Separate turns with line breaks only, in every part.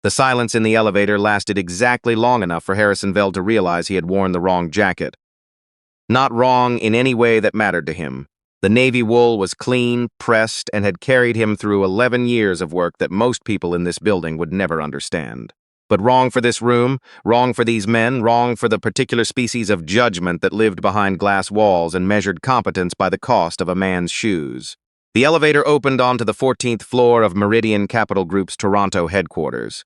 The silence in the elevator lasted exactly long enough for Harrison Veld to realize he had worn the wrong jacket. Not wrong in any way that mattered to him. The navy wool was clean, pressed, and had carried him through 11 years of work that most people in this building would never understand. But wrong for this room, wrong for these men, wrong for the particular species of judgment that lived behind glass walls and measured competence by the cost of a man's shoes. The elevator opened onto the 14th floor of Meridian Capital Group's Toronto headquarters,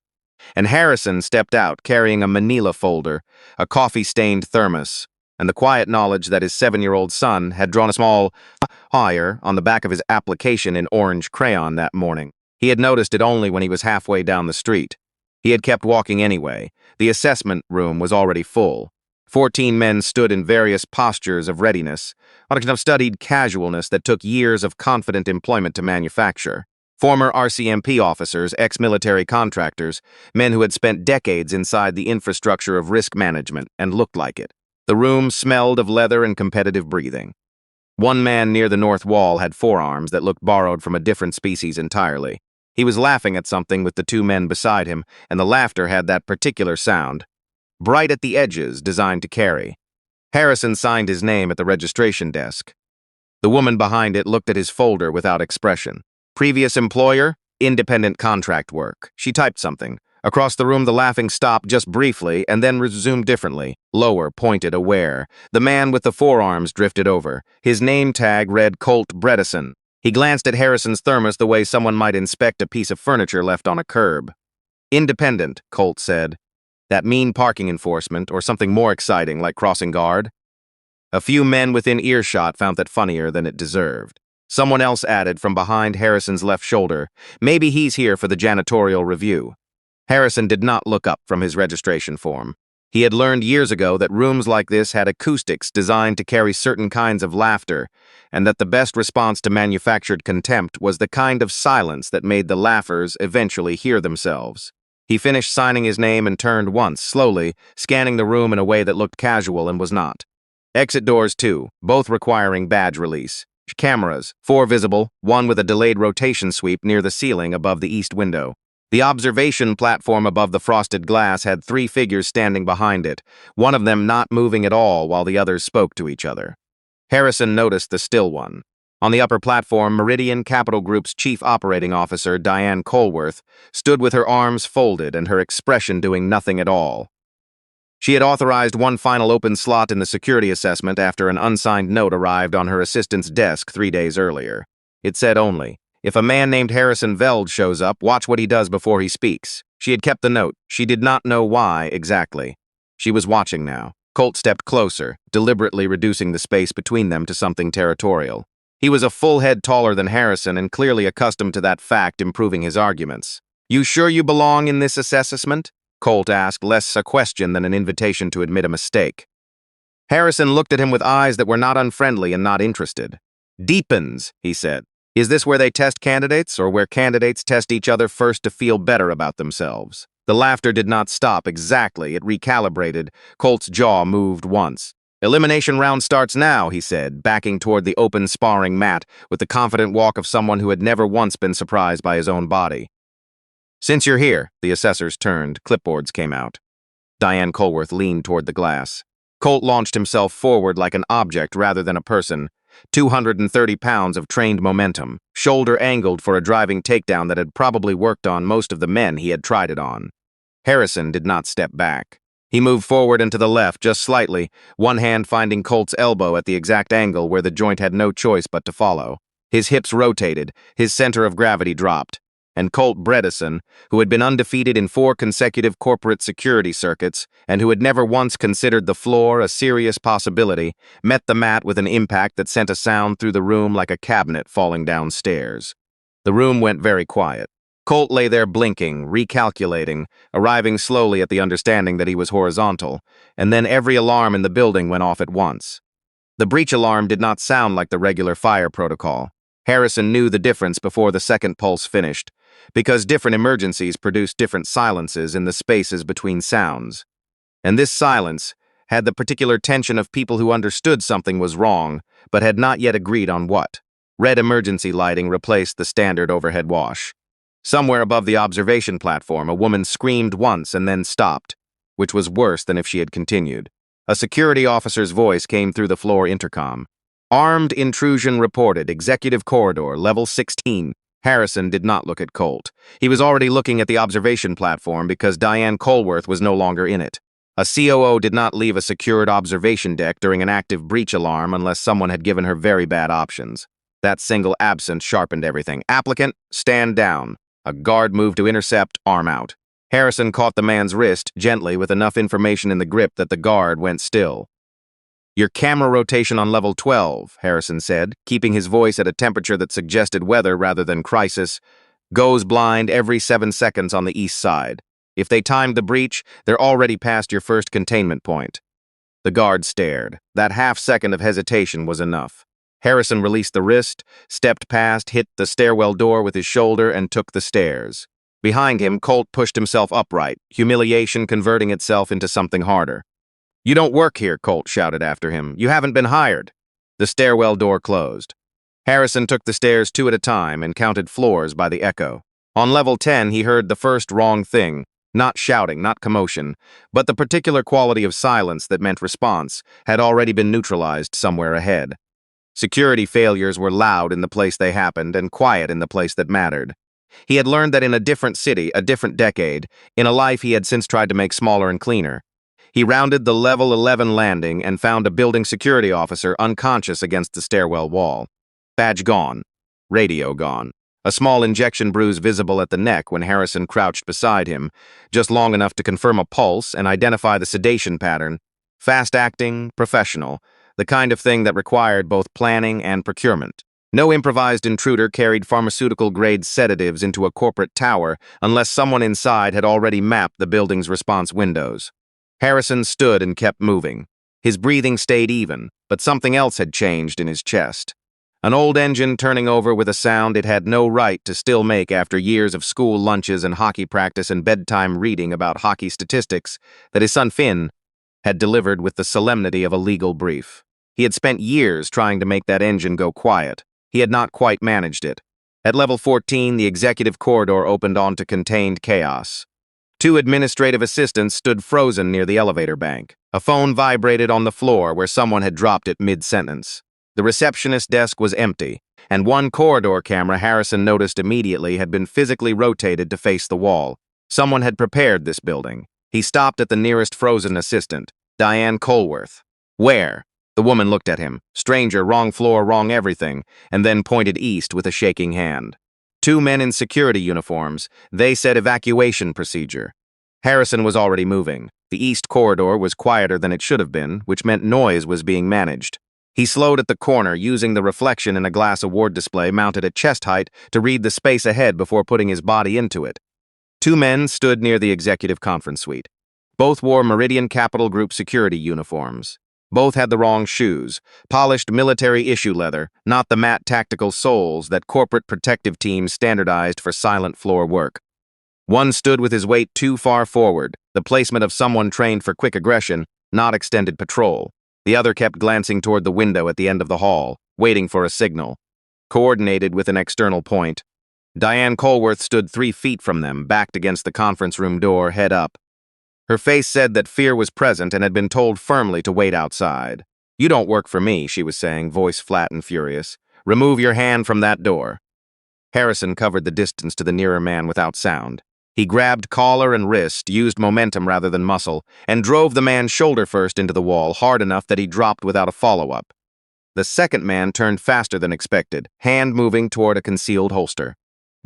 and Harrison stepped out carrying a manila folder, a coffee-stained thermos, and the quiet knowledge that his 7-year-old son had drawn a small higher on the back of his application in orange crayon that morning. He had noticed it only when he was halfway down the street. He had kept walking anyway. The assessment room was already full. 14 men stood in various postures of readiness, on a kind of studied casualness that took years of confident employment to manufacture. Former RCMP officers, ex-military contractors, men who had spent decades inside the infrastructure of risk management and looked like it. The room smelled of leather and competitive breathing. One man near the north wall had forearms that looked borrowed from a different species entirely. He was laughing at something with the 2 men beside him, and the laughter had that particular sound, bright at the edges, designed to carry. Harrison signed his name at the registration desk. The woman behind it looked at his folder without expression. Previous employer? Independent contract work. She typed something. Across the room, the laughing stopped just briefly and then resumed differently, lower, pointed, aware. The man with the forearms drifted over. His name tag read Colt Bredesen. He glanced at Harrison's thermos the way someone might inspect a piece of furniture left on a curb. Independent, Colt said. That mean parking enforcement, or something more exciting like crossing guard? A few men within earshot found that funnier than it deserved. Someone else added from behind Harrison's left shoulder, maybe he's here for the janitorial review. Harrison did not look up from his registration form. He had learned years ago that rooms like this had acoustics designed to carry certain kinds of laughter, and that the best response to manufactured contempt was the kind of silence that made the laughers eventually hear themselves. He finished signing his name and turned once, slowly, scanning the room in a way that looked casual and was not. Exit doors, too, both requiring badge release. Cameras, 4 visible, one with a delayed rotation sweep near the ceiling above the east window. The observation platform above the frosted glass had 3 figures standing behind it, one of them not moving at all while the others spoke to each other. Harrison noticed the still one. On the upper platform, Meridian Capital Group's chief operating officer, Diane Colworth, stood with her arms folded and her expression doing nothing at all. She had authorized one final open slot in the security assessment after an unsigned note arrived on her assistant's desk 3 days earlier. It said only, "If a man named Harrison Veld shows up, watch what he does before he speaks." She had kept the note. She did not know why exactly. She was watching now. Colt stepped closer, deliberately reducing the space between them to something territorial. He was a full head taller than Harrison and clearly accustomed to that fact improving his arguments. "You sure you belong in this assessment?" Colt asked, less a question than an invitation to admit a mistake. Harrison looked at him with eyes that were not unfriendly and not interested. "Deepens," he said. "Is this where they test candidates, or where candidates test each other first to feel better about themselves?" The laughter did not stop exactly. It recalibrated. Colt's jaw moved once. "Elimination round starts now," he said, backing toward the open sparring mat with the confident walk of someone who had never once been surprised by his own body. "Since you're here," the assessors turned. Clipboards came out. Diane Colworth leaned toward the glass. Colt launched himself forward like an object rather than a person. 230 pounds of trained momentum, shoulder angled for a driving takedown that had probably worked on most of the men he had tried it on. Harrison did not step back. He moved forward and to the left just slightly, one hand finding Colt's elbow at the exact angle where the joint had no choice but to follow. His hips rotated, his center of gravity dropped. And Colt Bredesen, who had been undefeated in 4 consecutive corporate security circuits and who had never once considered the floor a serious possibility, met the mat with an impact that sent a sound through the room like a cabinet falling downstairs. The room went very quiet. Colt lay there blinking, recalculating, arriving slowly at the understanding that he was horizontal, and then every alarm in the building went off at once. The breach alarm did not sound like the regular fire protocol. Harrison knew the difference before the second pulse finished, because different emergencies produce different silences in the spaces between sounds. And this silence had the particular tension of people who understood something was wrong, but had not yet agreed on what. Red emergency lighting replaced the standard overhead wash. Somewhere above the observation platform, a woman screamed once and then stopped, which was worse than if she had continued. A security officer's voice came through the floor intercom. Armed intrusion reported, executive corridor, level 16. Harrison did not look at Colt. He was already looking at the observation platform because Diane Colworth was no longer in it. A COO did not leave a secured observation deck during an active breach alarm unless someone had given her very bad options. That single absence sharpened everything. Applicant, stand down. A guard moved to intercept, arm out. Harrison caught the man's wrist gently with enough information in the grip that the guard went still. Your camera rotation on level 12, Harrison said, keeping his voice at a temperature that suggested weather rather than crisis, goes blind every 7 seconds on the east side. If they timed the breach, they're already past your first containment point. The guard stared. That half-second of hesitation was enough. Harrison released the wrist, stepped past, hit the stairwell door with his shoulder, and took the stairs. Behind him, Colt pushed himself upright, humiliation converting itself into something harder. You don't work here, Colt shouted after him. You haven't been hired. The stairwell door closed. Harrison took the stairs 2 at a time and counted floors by the echo. On level 10, he heard the first wrong thing. Not shouting, not commotion, but the particular quality of silence that meant response had already been neutralized somewhere ahead. Security failures were loud in the place they happened and quiet in the place that mattered. He had learned that in a different city, a different decade, in a life he had since tried to make smaller and cleaner. He rounded the level 11 landing and found a building security officer unconscious against the stairwell wall. Badge gone. Radio gone. A small injection bruise visible at the neck when Harrison crouched beside him, just long enough to confirm a pulse and identify the sedation pattern. Fast-acting, professional, the kind of thing that required both planning and procurement. No improvised intruder carried pharmaceutical-grade sedatives into a corporate tower unless someone inside had already mapped the building's response windows. Harrison stood and kept moving. His breathing stayed even, but something else had changed in his chest. An old engine turning over with a sound it had no right to still make after years of school lunches and hockey practice and bedtime reading about hockey statistics that his son Finn had delivered with the solemnity of a legal brief. He had spent years trying to make that engine go quiet. He had not quite managed it. At level 14, the executive corridor opened onto contained chaos. 2 administrative assistants stood frozen near the elevator bank. A phone vibrated on the floor where someone had dropped it mid-sentence. The receptionist desk was empty, and one corridor camera Harrison noticed immediately had been physically rotated to face the wall. Someone had prepared this building. He stopped at the nearest frozen assistant, Diane Colworth. Where? The woman looked at him. Stranger, wrong floor, wrong everything, and then pointed east with a shaking hand. 2 men in security uniforms. They said evacuation procedure. Harrison was already moving. The east corridor was quieter than it should have been, which meant noise was being managed. He slowed at the corner, using the reflection in a glass award display mounted at chest height to read the space ahead before putting his body into it. 2 men stood near the executive conference suite. Both wore Meridian Capital Group security uniforms. Both had the wrong shoes, polished military-issue leather, not the matte tactical soles that corporate protective teams standardized for silent floor work. One stood with his weight too far forward, the placement of someone trained for quick aggression, not extended patrol. The other kept glancing toward the window at the end of the hall, waiting for a signal. Coordinated with an external point. Diane Colworth stood 3 feet from them, backed against the conference room door, head up. Her face said that fear was present and had been told firmly to wait outside. You don't work for me, she was saying, voice flat and furious. Remove your hand from that door. Harrison covered the distance to the nearer man without sound. He grabbed collar and wrist, used momentum rather than muscle, and drove the man shoulder first into the wall hard enough that he dropped without a follow-up. The second man turned faster than expected, hand moving toward a concealed holster.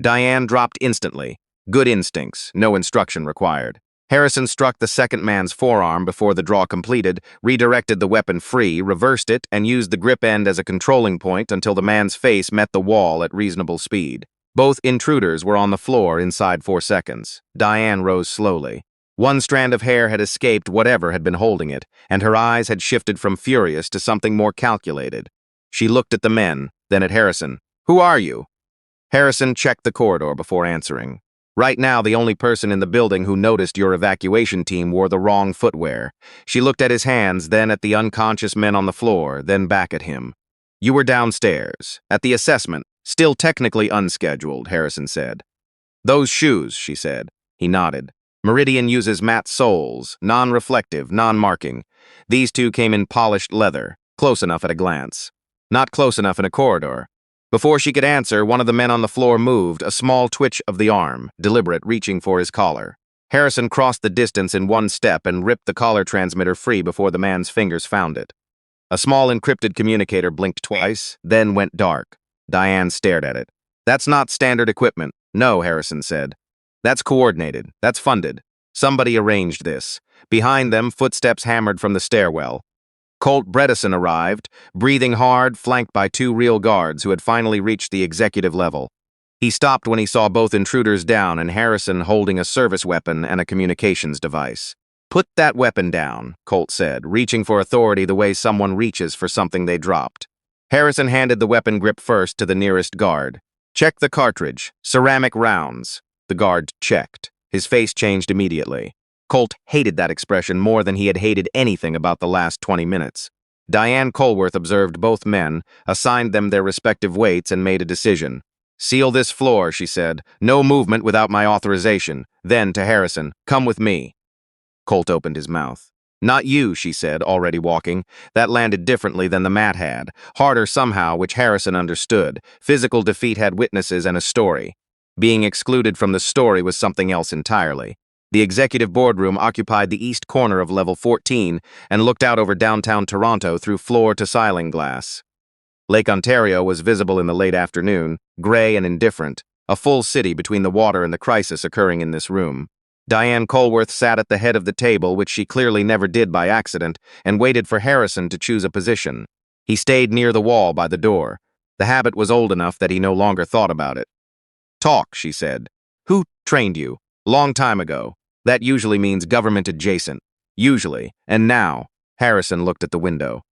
Diane dropped instantly. Good instincts, no instruction required. Harrison struck the second man's forearm before the draw completed, redirected the weapon free, reversed it, and used the grip end as a controlling point until the man's face met the wall at reasonable speed. Both intruders were on the floor inside 4 seconds. Diane rose slowly. One strand of hair had escaped whatever had been holding it, and her eyes had shifted from furious to something more calculated. She looked at the men, then at Harrison. Who are you? Harrison checked the corridor before answering. Right now, the only person in the building who noticed your evacuation team wore the wrong footwear. She looked at his hands, then at the unconscious men on the floor, then back at him. You were downstairs, at the assessment, still technically unscheduled, Harrison said. "Those shoes," she said. He nodded. "Meridian uses matte soles, non-reflective, non-marking. These two came in polished leather, close enough at a glance. Not close enough in a corridor." Before she could answer, one of the men on the floor moved, a small twitch of the arm, deliberate, reaching for his collar. Harrison crossed the distance in one step and ripped the collar transmitter free before the man's fingers found it. A small encrypted communicator blinked twice, then went dark. Diane stared at it. "That's not standard equipment." "No," Harrison said. "That's coordinated. That's funded. Somebody arranged this." Behind them, footsteps hammered from the stairwell. Colt Bredesen arrived, breathing hard, flanked by two real guards who had finally reached the executive level. He stopped when he saw both intruders down and Harrison holding a service weapon and a communications device. "Put that weapon down," Colt said, reaching for authority the way someone reaches for something they dropped. Harrison handed the weapon grip first to the nearest guard. "Check the cartridge. Ceramic rounds." The guard checked. His face changed immediately. Colt hated that expression more than he had hated anything about the last 20 minutes. Diane Colworth observed both men, assigned them their respective weights, and made a decision. "Seal this floor," she said. "No movement without my authorization." Then, to Harrison, "Come with me." Colt opened his mouth. "Not you," she said, already walking. That landed differently than the mat had. Harder somehow, which Harrison understood. Physical defeat had witnesses and a story. Being excluded from the story was something else entirely. The executive boardroom occupied the east corner of level 14 and looked out over downtown Toronto through floor-to-ceiling glass. Lake Ontario was visible in the late afternoon, gray and indifferent, a full city between the water and the crisis occurring in this room. Diane Colworth sat at the head of the table, which she clearly never did by accident, and waited for Harrison to choose a position. He stayed near the wall by the door. The habit was old enough that he no longer thought about it. "Talk," she said. "Who trained you?" "Long time ago." "That usually means government adjacent." "Usually. And now?" Harrison looked at the window.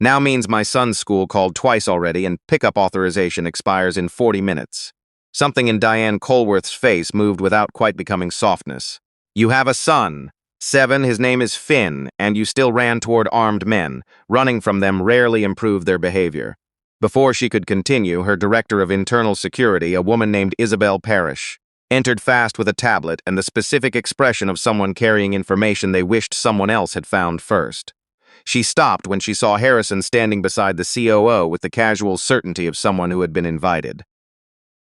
"Now means my son's school called twice already and pickup authorization expires in 40 minutes. Something in Diane Colworth's face moved without quite becoming softness. "You have a son. 7, his name is Finn, and you still ran toward armed men. Running from them rarely improved their behavior." Before she could continue, her director of internal security, a woman named Isabel Parrish, entered fast with a tablet and the specific expression of someone carrying information they wished someone else had found first. She stopped when she saw Harrison standing beside the COO with the casual certainty of someone who had been invited.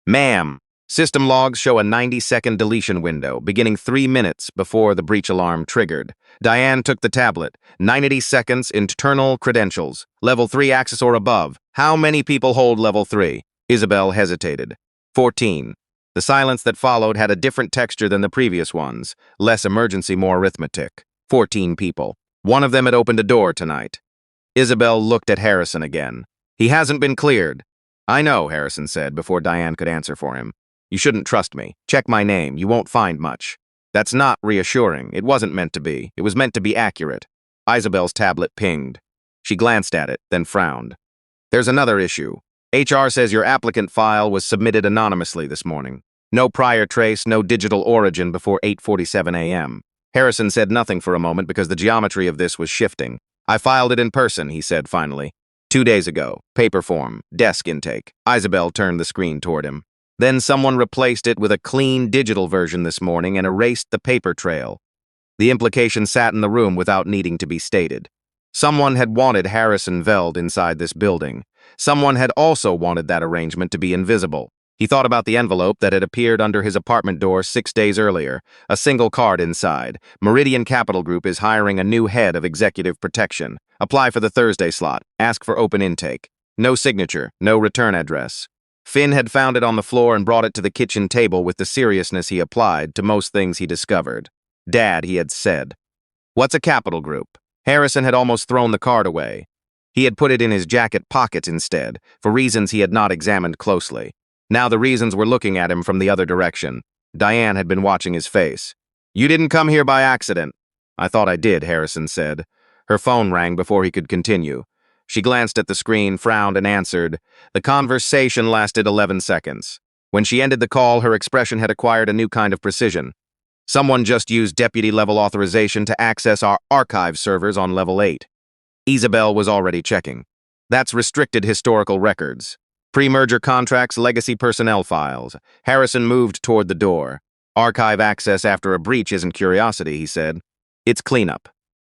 "Ma'am, system logs show a 90-second deletion window, beginning 3 minutes before the breach alarm triggered." Diane took the tablet. 90 seconds, internal credentials. Level 3 access or above. "How many people hold level 3? Isabel hesitated. 14. The silence that followed had a different texture than the previous ones. Less emergency, more arithmetic. 14 people. One of them had opened a door tonight. Isabel looked at Harrison again. "He hasn't been cleared." "I know," Harrison said before Diane could answer for him. "You shouldn't trust me. Check my name. You won't find much." "That's not reassuring. It wasn't meant to be. It was meant to be accurate." Isabel's tablet pinged. She glanced at it, then frowned. "There's another issue. HR says your applicant file was submitted anonymously this morning. No prior trace, no digital origin before 8:47 a.m. Harrison said nothing for a moment because the geometry of this was shifting. "I filed it in person," he said finally. 2 days ago. Paper form. Desk intake." Isabel turned the screen toward him. "Then someone replaced it with a clean digital version this morning and erased the paper trail." The implication sat in the room without needing to be stated. Someone had wanted Harrison Veld inside this building. Someone had also wanted that arrangement to be invisible. He thought about the envelope that had appeared under his apartment door 6 days earlier, a single card inside. "Meridian Capital Group is hiring a new head of executive protection. Apply for the Thursday slot. Ask for open intake." No signature, no return address. Finn had found it on the floor and brought it to the kitchen table with the seriousness he applied to most things he discovered. "Dad," he had said. "What's a capital group?" Harrison had almost thrown the card away. He had put it in his jacket pockets instead, for reasons he had not examined closely. Now the reasons were looking at him from the other direction. Diane had been watching his face. "You didn't come here by accident." "I thought I did," Harrison said. Her phone rang before he could continue. She glanced at the screen, frowned, and answered. The conversation lasted 11 seconds. When she ended the call, her expression had acquired a new kind of precision. "Someone just used deputy-level authorization to access our archive servers on level 8. Isabel was already checking. "That's restricted historical records." Pre-merger contracts, legacy personnel files. Harrison moved toward the door. Archive access after a breach isn't curiosity, he said. It's cleanup.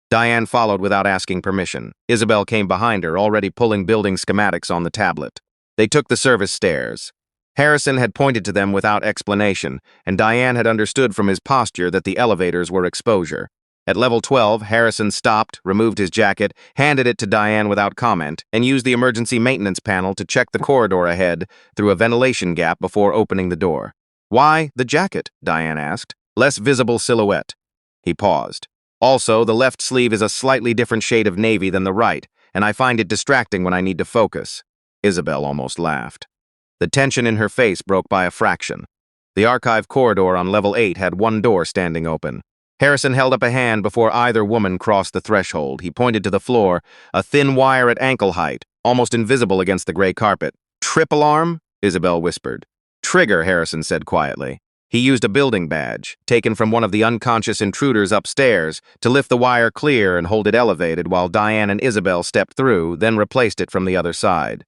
Diane followed without asking permission. Isabel came behind her, already pulling building schematics on the tablet. They took the service stairs. Harrison had pointed to them without explanation, and Diane had understood from his posture that the elevators were exposure. At level 12, Harrison stopped, removed his jacket, handed it to Diane without comment, and used the emergency maintenance panel to check the corridor ahead through a ventilation gap before opening the door. Why the jacket? Diane asked. Less visible silhouette. He paused. Also, the left sleeve is a slightly different shade of navy than the right, and I find it distracting when I need to focus. Isabel almost laughed. The tension in her face broke by a fraction. The archive corridor on level 8 had one door standing open. Harrison held up a hand before either woman crossed the threshold. He pointed to the floor, a thin wire at ankle height, almost invisible against the gray carpet. Trip alarm? Isabel whispered. Trigger, Harrison said quietly. He used a building badge, taken from one of the unconscious intruders upstairs, to lift the wire clear and hold it elevated while Diane and Isabel stepped through, then replaced it from the other side.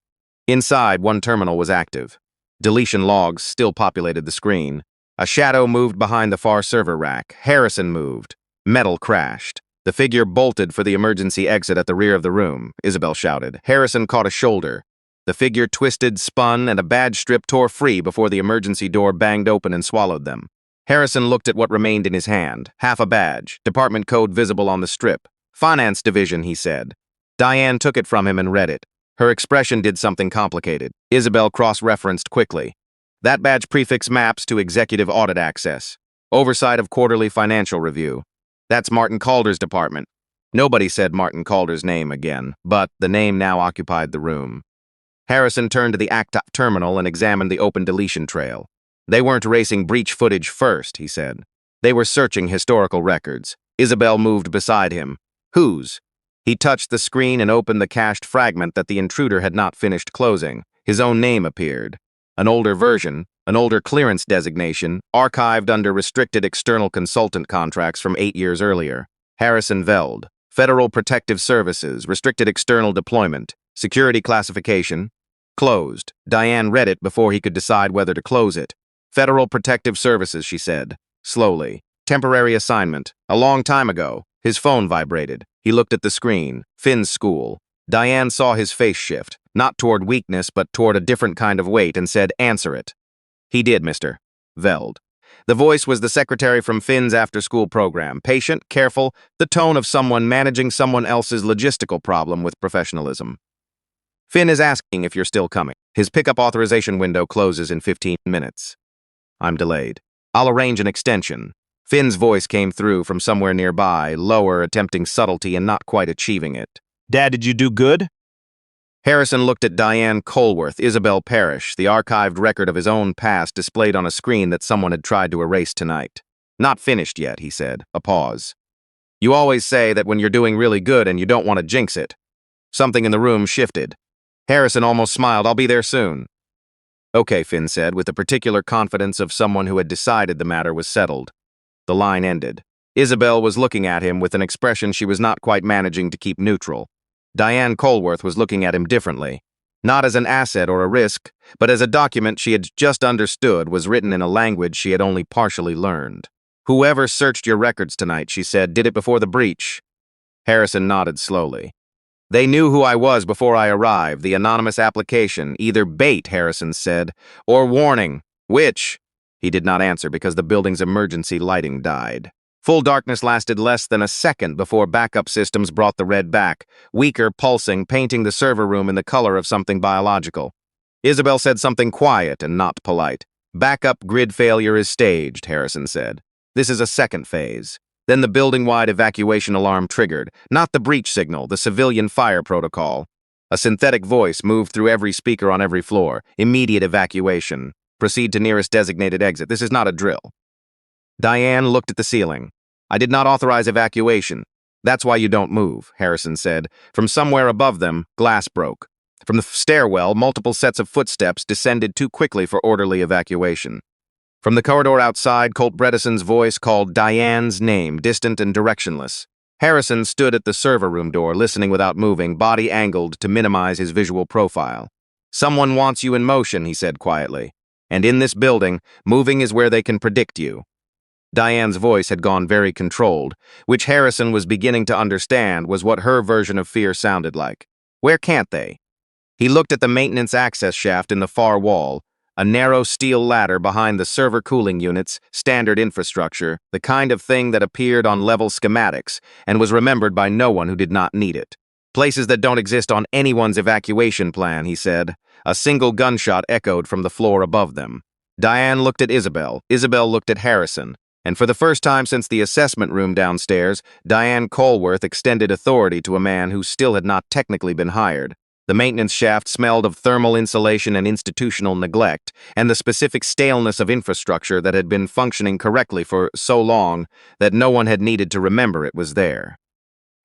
Inside, one terminal was active. Deletion logs still populated the screen. A shadow moved behind the far server rack. Harrison moved. Metal crashed. The figure bolted for the emergency exit at the rear of the room, Isabel shouted. Harrison caught a shoulder. The figure twisted, spun, and a badge strip tore free before the emergency door banged open and swallowed them. Harrison looked at what remained in his hand. Half a badge, department code visible on the strip. Finance division, he said. Diane took it from him and read it. Her expression did something complicated. Isabel cross-referenced quickly. That badge prefix maps to executive audit access. Oversight of quarterly financial review. That's Martin Calder's department. Nobody said Martin Calder's name again, but the name now occupied the room. Harrison turned to the ACTA terminal and examined the open deletion trail. They weren't erasing breach footage first, he said. They were searching historical records. Isabel moved beside him. Whose? He touched the screen and opened the cached fragment that the intruder had not finished closing. His own name appeared. An older version, an older clearance designation, archived under restricted external consultant contracts from 8 years earlier. Harrison Veld, Federal Protective Services, restricted external deployment, security classification, closed. Diane read it before he could decide whether to close it. Federal Protective Services, she said, slowly. Temporary assignment. A long time ago. His phone vibrated. He looked at the screen. Finn's school. Diane saw his face shift, not toward weakness but toward a different kind of weight, and said, "Answer it." He did, Mr. Veld. The voice was the secretary from Finn's after-school program, patient, careful, the tone of someone managing someone else's logistical problem with professionalism. Finn is asking if you're still coming. His pickup authorization window closes in 15 minutes. I'm delayed. I'll arrange an extension. Finn's voice came through from somewhere nearby, lower, attempting subtlety and not quite achieving it. Dad, did you do good? Harrison looked at Diane Colworth, Isabel Parrish, the archived record of his own past displayed on a screen that someone had tried to erase tonight. Not finished yet, he said. A pause. You always say that when you're doing really good and you don't want to jinx it. Something in the room shifted. Harrison almost smiled. I'll be there soon. Okay, Finn said, with the particular confidence of someone who had decided the matter was settled. The line ended. Isabel was looking at him with an expression she was not quite managing to keep neutral. Diane Colworth was looking at him differently. Not as an asset or a risk, but as a document she had just understood was written in a language she had only partially learned. Whoever searched your records tonight, she said, did it before the breach. Harrison nodded slowly. They knew who I was before I arrived, the anonymous application, either bait, Harrison said, or warning. Which? He did not answer because the building's emergency lighting died. Full darkness lasted less than a second before backup systems brought the red back, weaker, pulsing, painting the server room in the color of something biological. Isabel said something quiet and not polite. Backup grid failure is staged, Harrison said. This is a second phase. Then the building-wide evacuation alarm triggered, not the breach signal, the civilian fire protocol. A synthetic voice moved through every speaker on every floor. Immediate evacuation. Proceed to nearest designated exit. This is not a drill. Diane looked at the ceiling. I did not authorize evacuation. That's why you don't move, Harrison said. From somewhere above them, glass broke. From the stairwell, multiple sets of footsteps descended too quickly for orderly evacuation. From the corridor outside, Colt Bredesen's voice called Diane's name, distant and directionless. Harrison stood at the server room door, listening without moving, body angled to minimize his visual profile. Someone wants you in motion, he said quietly. And in this building, moving is where they can predict you. Diane's voice had gone very controlled, which Harrison was beginning to understand was what her version of fear sounded like. Where can't they? He looked at the maintenance access shaft in the far wall, a narrow steel ladder behind the server cooling units, standard infrastructure, the kind of thing that appeared on level schematics and was remembered by no one who did not need it. Places that don't exist on anyone's evacuation plan, he said. A single gunshot echoed from the floor above them. Diane looked at Isabel. Isabel looked at Harrison. And for the first time since the assessment room downstairs, Diane Colworth extended authority to a man who still had not technically been hired. The maintenance shaft smelled of thermal insulation and institutional neglect, and the specific staleness of infrastructure that had been functioning correctly for so long that no one had needed to remember it was there.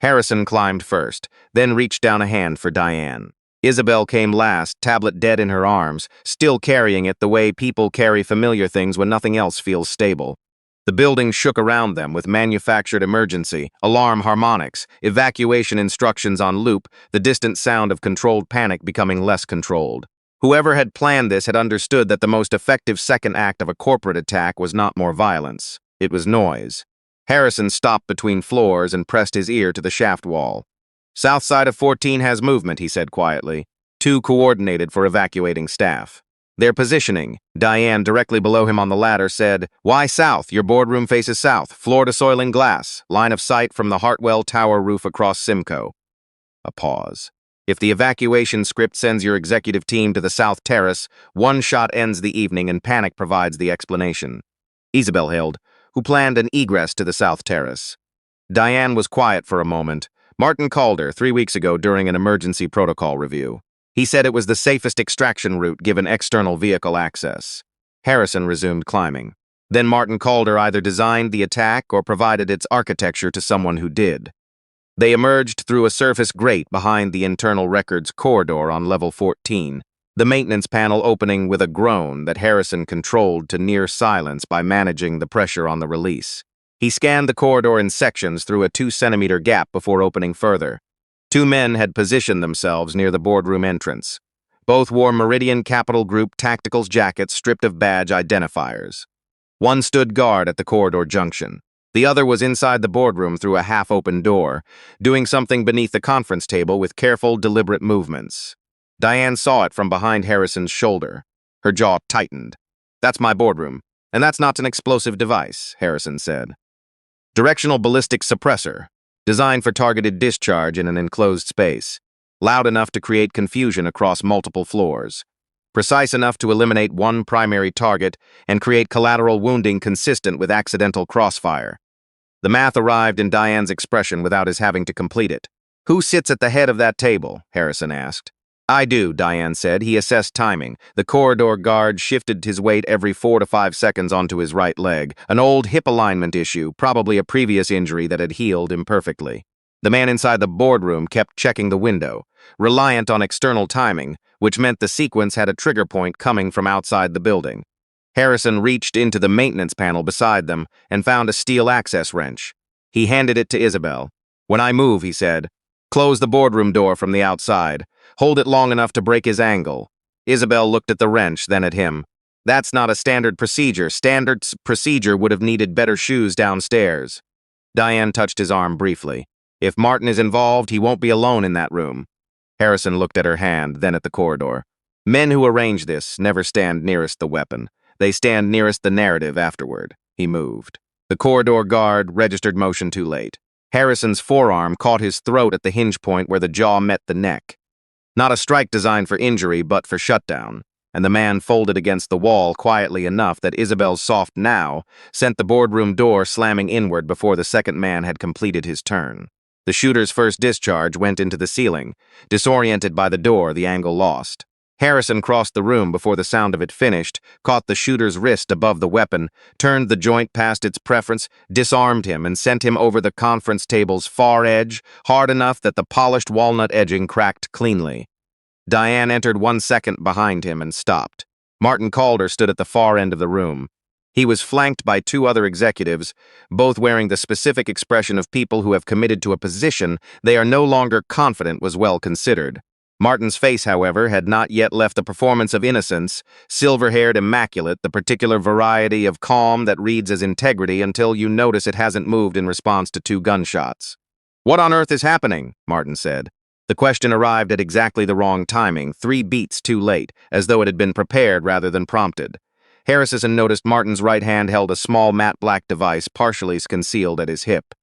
Harrison climbed first, then reached down a hand for Diane. Isabel came last, tablet dead in her arms, still carrying it the way people carry familiar things when nothing else feels stable. The building shook around them with manufactured emergency, alarm harmonics, evacuation instructions on loop, the distant sound of controlled panic becoming less controlled. Whoever had planned this had understood that the most effective second act of a corporate attack was not more violence. It was noise. Harrison stopped between floors and pressed his ear to the shaft wall. South side of 14 has movement, he said quietly. 2 coordinated for evacuating staff. Their positioning, Diane directly below him on the ladder said, "Why south? Your boardroom faces south. Floor to soil and glass. Line of sight from the Hartwell Tower roof across Simcoe." A pause. "If the evacuation script sends your executive team to the South Terrace, one shot ends the evening and panic provides the explanation." Isabel hailed, "Who planned an egress to the South Terrace?" Diane was quiet for a moment. "Martin Calder, 3 weeks ago during an emergency protocol review. He said it was the safest extraction route given external vehicle access." Harrison resumed climbing. "Then Martin Calder either designed the attack or provided its architecture to someone who did." They emerged through a surface grate behind the internal records corridor on level 14, the maintenance panel opening with a groan that Harrison controlled to near silence by managing the pressure on the release. He scanned the corridor in sections through a 2-centimeter gap before opening further. 2 men had positioned themselves near the boardroom entrance. Both wore Meridian Capital Group tacticals jackets stripped of badge identifiers. One stood guard at the corridor junction. The other was inside the boardroom through a half-open door, doing something beneath the conference table with careful, deliberate movements. Diane saw it from behind Harrison's shoulder. Her jaw tightened. "That's my boardroom, and that's not an explosive device," Harrison said. "Directional ballistic suppressor. Designed for targeted discharge in an enclosed space, loud enough to create confusion across multiple floors, precise enough to eliminate one primary target and create collateral wounding consistent with accidental crossfire." The math arrived in Diane's expression without his having to complete it. "Who sits at the head of that table?" Harrison asked. "I do," Diane said. He assessed timing. The corridor guard shifted his weight every 4 to 5 seconds onto his right leg, an old hip alignment issue, probably a previous injury that had healed imperfectly. The man inside the boardroom kept checking the window, reliant on external timing, which meant the sequence had a trigger point coming from outside the building. Harrison reached into the maintenance panel beside them and found a steel access wrench. He handed it to Isabel. "When I move," he said, "close the boardroom door from the outside. Hold it long enough to break his angle." Isabel looked at the wrench, then at him. "That's not a standard procedure. Standard procedure would have needed better shoes downstairs." Diane touched his arm briefly. "If Martin is involved, he won't be alone in that room." Harrison looked at her hand, then at the corridor. "Men who arrange this never stand nearest the weapon. They stand nearest the narrative afterward." He moved. The corridor guard registered motion too late. Harrison's forearm caught his throat at the hinge point where the jaw met the neck. Not a strike designed for injury, but for shutdown, and the man folded against the wall quietly enough that Isabel's soft "now" sent the boardroom door slamming inward before the second man had completed his turn. The shooter's first discharge went into the ceiling. Disoriented by the door, the angle lost. Harrison crossed the room before the sound of it finished, caught the shooter's wrist above the weapon, turned the joint past its preference, disarmed him, and sent him over the conference table's far edge, hard enough that the polished walnut edging cracked cleanly. Diane entered 1 second behind him and stopped. Martin Calder stood at the far end of the room. He was flanked by 2 other executives, both wearing the specific expression of people who have committed to a position they are no longer confident was well considered. Martin's face, however, had not yet left the performance of innocence, silver-haired immaculate, the particular variety of calm that reads as integrity until you notice it hasn't moved in response to 2 gunshots. "What on earth is happening?" Martin said. The question arrived at exactly the wrong timing, 3 beats too late, as though it had been prepared rather than prompted. Harrison noticed Martin's right hand held a small matte black device partially concealed at his hip.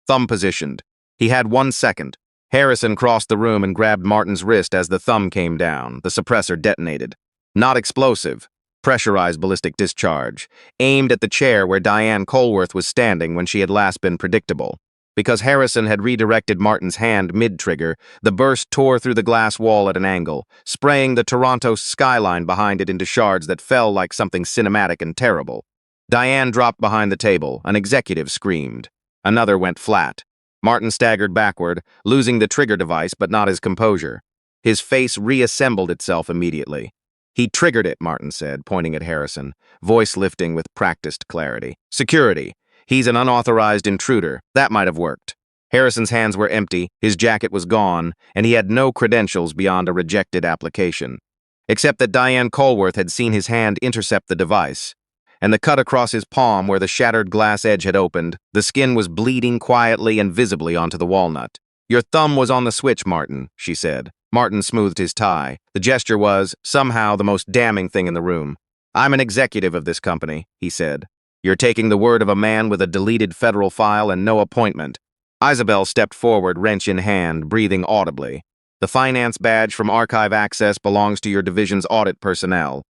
Thumb positioned. He had 1 second. Harrison crossed the room and grabbed Martin's wrist as the thumb came down. The suppressor detonated. Not explosive. Pressurized ballistic discharge. Aimed at the chair where Diane Colworth was standing when she had last been predictable. Because Harrison had redirected Martin's hand mid-trigger, the burst tore through the glass wall at an angle, spraying the Toronto skyline behind it into shards that fell like something cinematic and terrible. Diane dropped behind the table. An executive screamed. Another went flat. Martin staggered backward, losing the trigger device but not his composure. His face reassembled itself immediately. "He triggered it," Martin said, pointing at Harrison, voice lifting with practiced clarity. "Security. He's an unauthorized intruder. That might have worked." Harrison's hands were empty, his jacket was gone, and he had no credentials beyond a rejected application. Except that Diane Colworth had seen his hand intercept the device. And the cut across his palm where the shattered glass edge had opened, the skin was bleeding quietly and visibly onto the walnut. "Your thumb was on the switch, Martin," she said. Martin smoothed his tie. The gesture was, somehow, the most damning thing in the room. "I'm an executive of this company," he said. "You're taking the word of a man with a deleted federal file and no appointment." Isabel stepped forward, wrench in hand, breathing audibly. "The finance badge from Archive Access belongs to your division's audit personnel.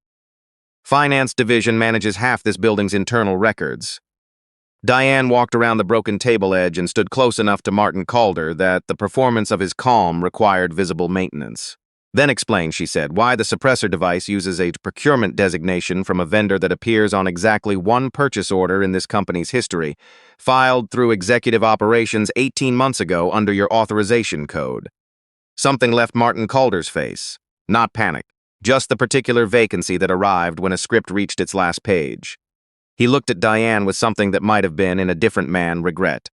Finance division manages half this building's internal records." Diane walked around the broken table edge and stood close enough to Martin Calder that the performance of his calm required visible maintenance. "Then explain," she said, "why the suppressor device uses a procurement designation from a vendor that appears on exactly 1 purchase order in this company's history, filed through executive operations 18 months ago under your authorization code." Something left Martin Calder's face. Not panic. Just the particular vacancy that arrived when a script reached its last page. He looked at Diane with something that might have been, in a different man, regret.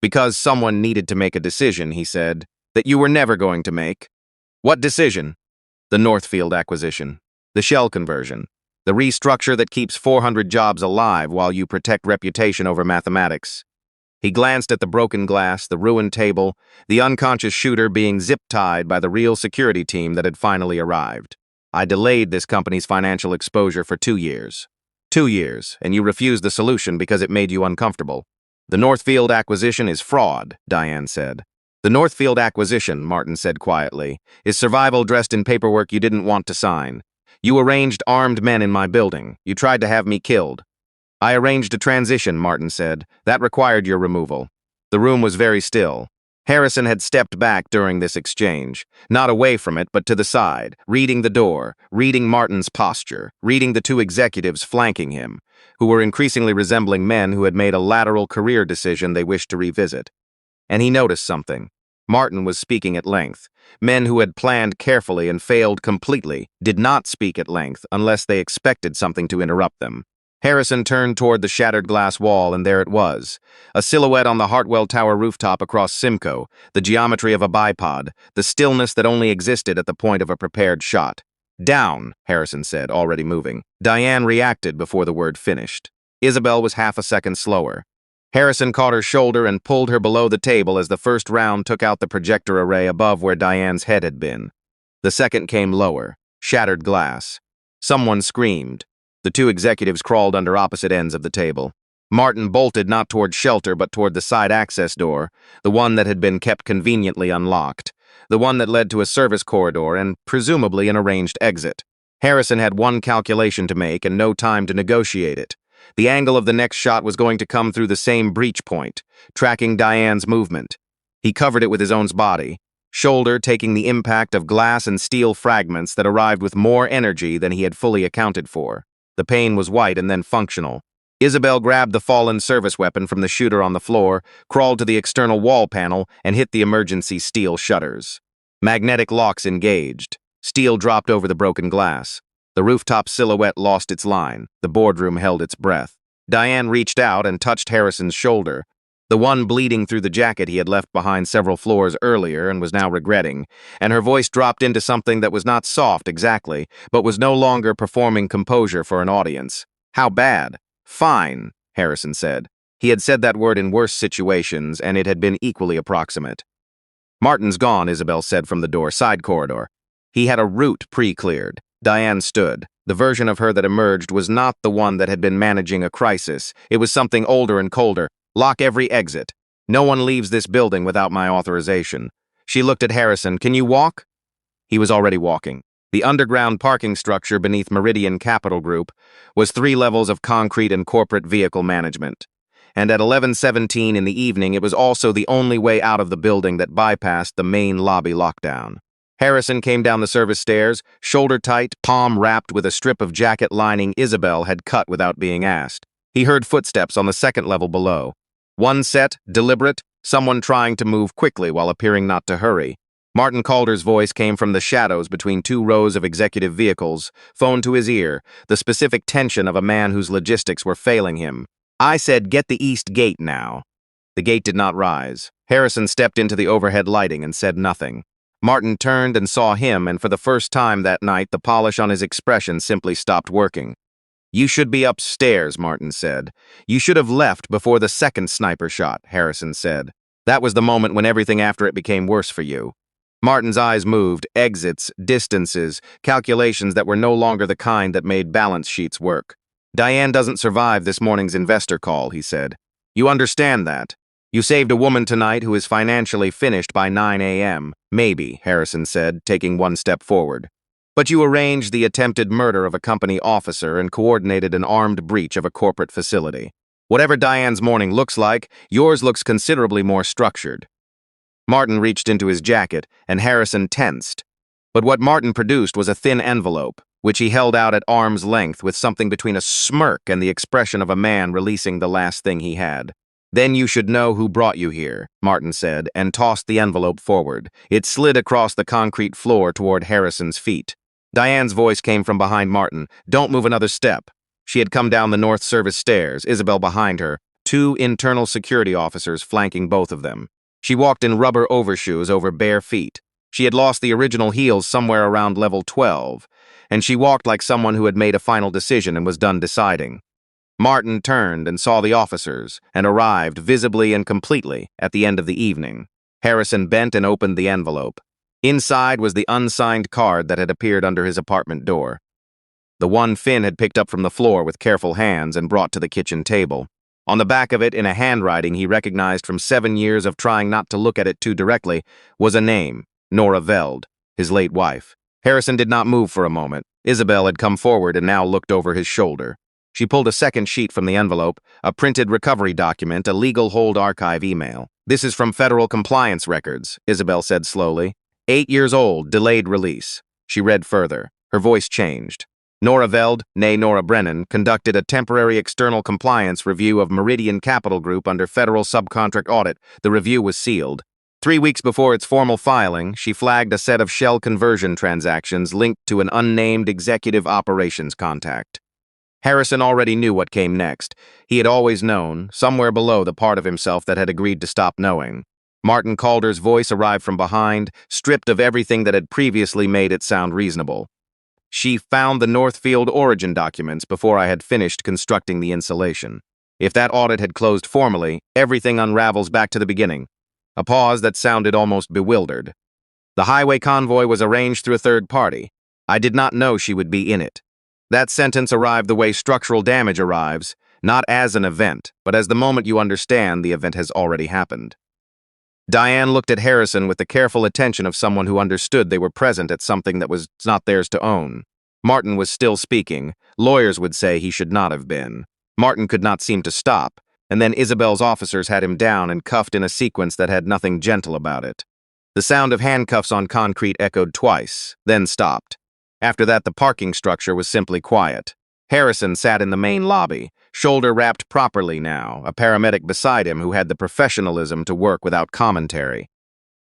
"Because someone needed to make a decision," he said, "that you were never going to make." "What decision?" "The Northfield acquisition. The shell conversion. The restructure that keeps 400 jobs alive while you protect reputation over mathematics." He glanced at the broken glass, the ruined table, the unconscious shooter being zip-tied by the real security team that had finally arrived. "I delayed this company's financial exposure for 2 years. 2 years, and you refused the solution because it made you uncomfortable." "The Northfield acquisition is fraud," Diane said. "The Northfield acquisition," Martin said quietly, "is survival dressed in paperwork you didn't want to sign. You arranged armed men in my building. You tried to have me killed." "I arranged a transition," Martin said. "That required your removal." The room was very still. Harrison had stepped back during this exchange, not away from it, but to the side, reading the door, reading Martin's posture, reading the 2 executives flanking him, who were increasingly resembling men who had made a lateral career decision they wished to revisit. And he noticed something. Martin was speaking at length. Men who had planned carefully and failed completely did not speak at length unless they expected something to interrupt them. Harrison turned toward the shattered glass wall, and there it was. A silhouette on the Hartwell Tower rooftop across Simcoe, the geometry of a bipod, the stillness that only existed at the point of a prepared shot. "Down," Harrison said, already moving. Diane reacted before the word finished. Isabel was half a second slower. Harrison caught her shoulder and pulled her below the table as the first round took out the projector array above where Diane's head had been. The second came lower. Shattered glass. Someone screamed. The 2 executives crawled under opposite ends of the table. Martin bolted not toward shelter but toward the side access door, the one that had been kept conveniently unlocked, the one that led to a service corridor and presumably an arranged exit. Harrison had 1 calculation to make and no time to negotiate it. The angle of the next shot was going to come through the same breach point, tracking Diane's movement. He covered it with his own body, shoulder taking the impact of glass and steel fragments that arrived with more energy than he had fully accounted for. The pane was white and then functional. Isabel grabbed the fallen service weapon from the shooter on the floor, crawled to the external wall panel, and hit the emergency steel shutters. Magnetic locks engaged. Steel dropped over the broken glass. The rooftop silhouette lost its line. The boardroom held its breath. Diane reached out and touched Harrison's shoulder. the one bleeding through the jacket he had left behind several floors earlier and was now regretting, and her voice dropped into something that was not soft exactly, but was no longer performing composure for an audience. How bad? Fine, Harrison said. He had said that word in worse situations, and it had been equally approximate. Martin's gone, Isabel said from the door, side corridor. He had a route pre-cleared. Diane stood. The version of her that emerged was not the one that had been managing a crisis. It was something older and colder. Lock every exit. No one leaves this building without my authorization. She looked at Harrison. Can you walk? He was already walking. The underground parking structure beneath Meridian Capital Group was 3 levels of concrete and corporate vehicle management. And at 11:17 in the evening, it was also the only way out of the building that bypassed the main lobby lockdown. Harrison came down the service stairs, shoulder tight, palm wrapped with a strip of jacket lining Isabel had cut without being asked. He heard footsteps on the second level below. One set, deliberate, someone trying to move quickly while appearing not to hurry. Martin Calder's voice came from the shadows between 2 rows of executive vehicles, phone to his ear, the specific tension of a man whose logistics were failing him. I said, get the east gate now. The gate did not rise. Harrison stepped into the overhead lighting and said nothing. Martin turned and saw him, and for the first time that night, the polish on his expression simply stopped working. You should be upstairs, Martin said. You should have left before the second sniper shot, Harrison said. That was the moment when everything after it became worse for you. Martin's eyes moved, exits, distances, calculations that were no longer the kind that made balance sheets work. Diane doesn't survive this morning's investor call, he said. You understand that. You saved a woman tonight who is financially finished by 9 a.m. Maybe, Harrison said, taking one step forward. But you arranged the attempted murder of a company officer and coordinated an armed breach of a corporate facility. Whatever Diane's morning looks like, yours looks considerably more structured. Martin reached into his jacket, and Harrison tensed. But what Martin produced was a thin envelope, which he held out at arm's length with something between a smirk and the expression of a man releasing the last thing he had. Then you should know who brought you here, Martin said, and tossed the envelope forward. It slid across the concrete floor toward Harrison's feet. Diane's voice came from behind Martin. Don't move another step. She had come down the North Service stairs, Isabel behind her, 2 internal security officers flanking both of them. She walked in rubber overshoes over bare feet. She had lost the original heels somewhere around level 12, and she walked like someone who had made a final decision and was done deciding. Martin turned and saw the officers, and arrived visibly and completely at the end of the evening. Harrison bent and opened the envelope. Inside was the unsigned card that had appeared under his apartment door. The one Finn had picked up from the floor with careful hands and brought to the kitchen table. On the back of it, in a handwriting he recognized from 7 years of trying not to look at it too directly, was a name, Nora Veld, his late wife. Harrison did not move for a moment. Isabel had come forward and now looked over his shoulder. She pulled a second sheet from the envelope, a printed recovery document, a legal hold archive email. This is from federal compliance records, Isabel said slowly. 8 years old, delayed release. She read further. Her voice changed. Nora Veld, née Nora Brennan, conducted a temporary external compliance review of Meridian Capital Group under federal subcontract audit. The review was sealed. 3 weeks before its formal filing, she flagged a set of shell conversion transactions linked to an unnamed executive operations contact. Harrison already knew what came next. He had always known, somewhere below the part of himself that had agreed to stop knowing. Martin Calder's voice arrived from behind, stripped of everything that had previously made it sound reasonable. She found the Northfield origin documents before I had finished constructing the insulation. If that audit had closed formally, everything unravels back to the beginning. A pause that sounded almost bewildered. The highway convoy was arranged through a third party. I did not know she would be in it. That sentence arrived the way structural damage arrives, not as an event, but as the moment you understand the event has already happened. Diane looked at Harrison with the careful attention of someone who understood they were present at something that was not theirs to own. Martin was still speaking. Lawyers would say he should not have been. Martin could not seem to stop, and then Isabel's officers had him down and cuffed in a sequence that had nothing gentle about it. The sound of handcuffs on concrete echoed twice, then stopped. After that, the parking structure was simply quiet. Harrison sat in the main lobby, shoulder wrapped properly now, a paramedic beside him who had the professionalism to work without commentary.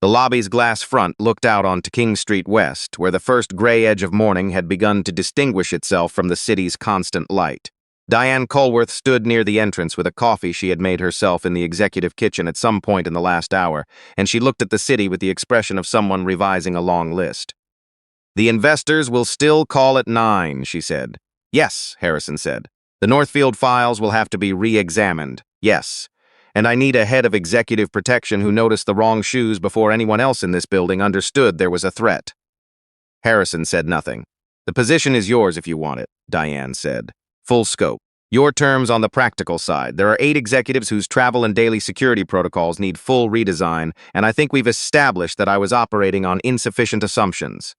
The lobby's glass front looked out onto King Street West, where the first gray edge of morning had begun to distinguish itself from the city's constant light. Diane Colworth stood near the entrance with a coffee she had made herself in the executive kitchen at some point in the last hour, and she looked at the city with the expression of someone revising a long list. "The investors will still call at 9, she said. "Yes," Harrison said. "The Northfield files will have to be re-examined. Yes. And I need a head of executive protection who noticed the wrong shoes before anyone else in this building understood there was a threat." Harrison said nothing. "The position is yours if you want it," Diane said. "Full scope. Your terms on the practical side. There are 8 executives whose travel and daily security protocols need full redesign, and I think we've established that I was operating on insufficient assumptions."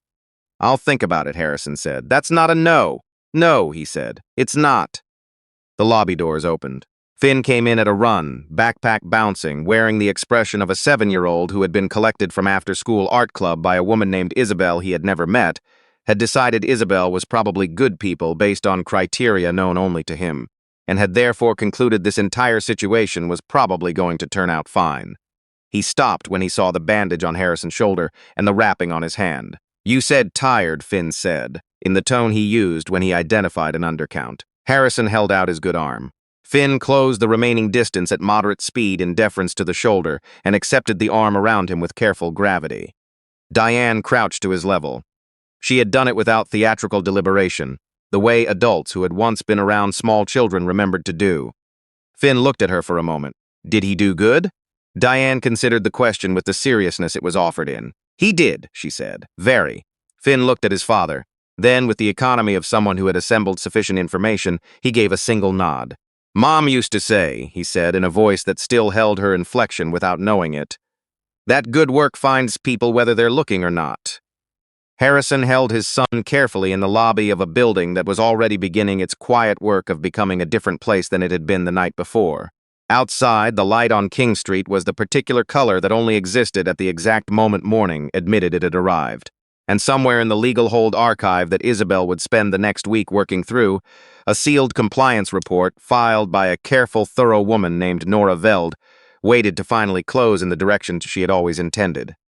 "I'll think about it," Harrison said. "That's not a no." "No," he said. "It's not." The lobby doors opened. Finn came in at a run, backpack bouncing, wearing the expression of a 7-year-old who had been collected from after-school art club by a woman named Isabel he had never met, had decided Isabel was probably good people based on criteria known only to him, and had therefore concluded this entire situation was probably going to turn out fine. He stopped when he saw the bandage on Harrison's shoulder and the wrapping on his hand. "You said tired," Finn said, in the tone he used when he identified an undercount. Harrison held out his good arm. Finn closed the remaining distance at moderate speed in deference to the shoulder and accepted the arm around him with careful gravity. Diane crouched to his level. She had done it without theatrical deliberation, the way adults who had once been around small children remembered to do. Finn looked at her for a moment. Did he do good? Diane considered the question with the seriousness it was offered in. "He did," she said. "Very." Finn looked at his father. Then, with the economy of someone who had assembled sufficient information, he gave a single nod. "Mom used to say," he said in a voice that still held her inflection without knowing it, "that good work finds people whether they're looking or not." Harrison held his son carefully in the lobby of a building that was already beginning its quiet work of becoming a different place than it had been the night before. Outside, the light on King Street was the particular color that only existed at the exact moment morning admitted it had arrived. And somewhere in the legal hold archive that Isabel would spend the next week working through, a sealed compliance report, filed by a careful, thorough woman named Nora Veld, waited to finally close in the direction she had always intended.